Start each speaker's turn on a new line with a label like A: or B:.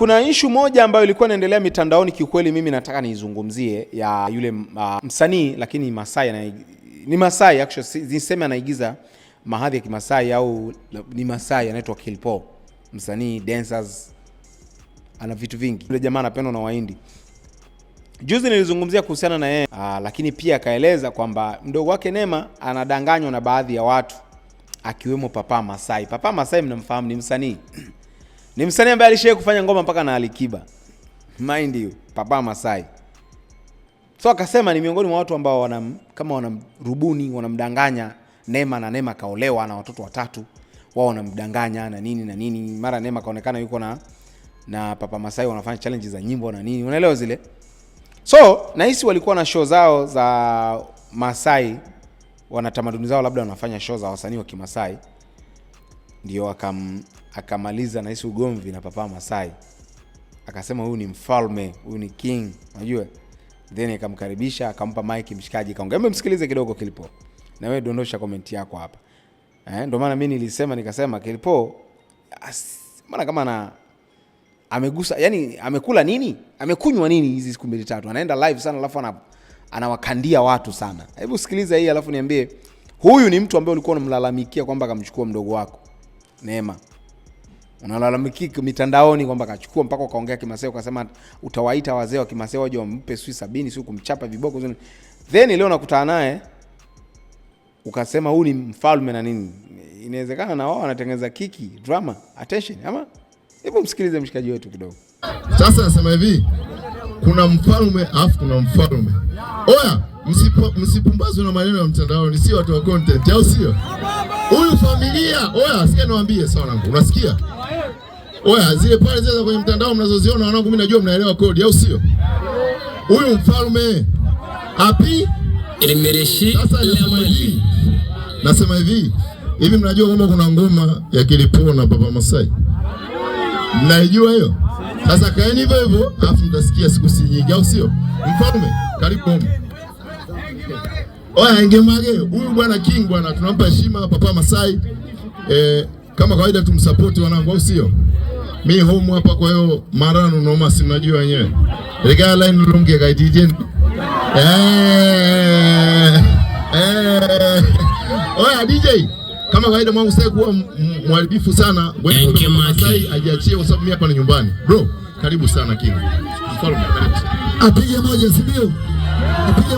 A: Kuna issue moja ambayo ilikuwa inaendelea mitandaoni, kiukweli mimi nataka niizungumzie, ya yule msanii lakini Masai, ni Masai actually, niseme anaigiza mahadhi ya Kimasai au ni Masai, anaitwa Kilpo. Msanii, dancers, ana vitu vingi. Yule jamaa anapendwa na Wahindi. Juzi nilizungumzia kuhusiana na yeye, lakini pia akaeleza kwamba mdogo wake Neema anadanganywa na baadhi ya watu, akiwemo Papa Masai. Papa Masai mnamfahamu, ni msanii. Ni msanii ambaye alishaye kufanya ngoma mpaka na Alikiba. Mind you, Papa Masai. So akasema ni miongoni mwa watu ambao kama wanamrubuni, wanamdanganya Neema, na Neema kaolewa na watoto 3. Wao wanamdanganya na nini na nini. Mara Neema kaonekana yuko na Papa Masai wanafanya challenge za nyimbo na nini. Unaelewa zile? So, nahisi walikuwa na show zao za Masai, wana tamaduni zao, labda wanafanya show za wasanii wa Kimasai. Ndio akamaliza nahisi ugomvi na Papa Masai. Akasema huyu ni mfalme, huyu ni king, unajua? Then akamkaribisha, akampa mic mshikaji, kaongea. Msikilize kidogo Kilpo. Na wewe dondosha comment yako hapa. Ndio maana mimi nikasema Kilpo maana kama amegusa, yani amekula nini? Amekunywa nini hizi siku 2-3? Anaenda live sana, alafu anawakandia watu sana. Hebu sikiliza hii alafu niambie, huyu ni mtu ambaye ulikuwa unamlalamikia kwamba akamchukua mdogo wako Neema. Unalalamikia mitandaoni kwamba akachukua mpaka ukaongea Kimasai, ukasema utawaita wazee wa Kimasai waje wampe 70 sio kumchapa viboko. Then leo nakutana naye ukasema huyu ni mfalme na nini. Inawezekana na wao wanatengeneza kiki, drama, attention ama? Hebu msikilize mshikaji wetu kidogo.
B: Sasa nasema hivi, kuna mfalme afu kuna mfalme. Oya, msipumbazwe na maneno ya mtandao, ni sio watu wa content, au sio? Huyu familia, oya, sikia niwaambie sawa wangu. Unasikia? Oya, zile pale zile kwenye mtandao mnazoziona wanangu, mimi najua mnaelewa kodi, au sio? Huyu mfalme api
C: Elimereshi.
B: Sasa nasema hivi, hivi mnajua kama kuna ngoma ya Kilpo na Papa Masai? Mnaijua hiyo? Sasa kaeni hivyo hivyo, afu mtasikia siku si nyingi, au sio? Mfalme, karibu home. Oya, ngemage, huyu bwana king bwana, tunampa heshima Papa Masai. Kama kawaida tumsupport wanangu, au sio? Mimi home hapa, kwa hiyo marano noma, si mnajua wenyewe. Regala line lunge kaitije. Oya DJ, kama kawaida mwangu sasa kuwa mharibifu sana. Wewe Masai ajiachie kwa sababu mimi hapa ni nyumbani. Bro, karibu sana king. Mfalme, karibu. Apige moja, si ndio? Apige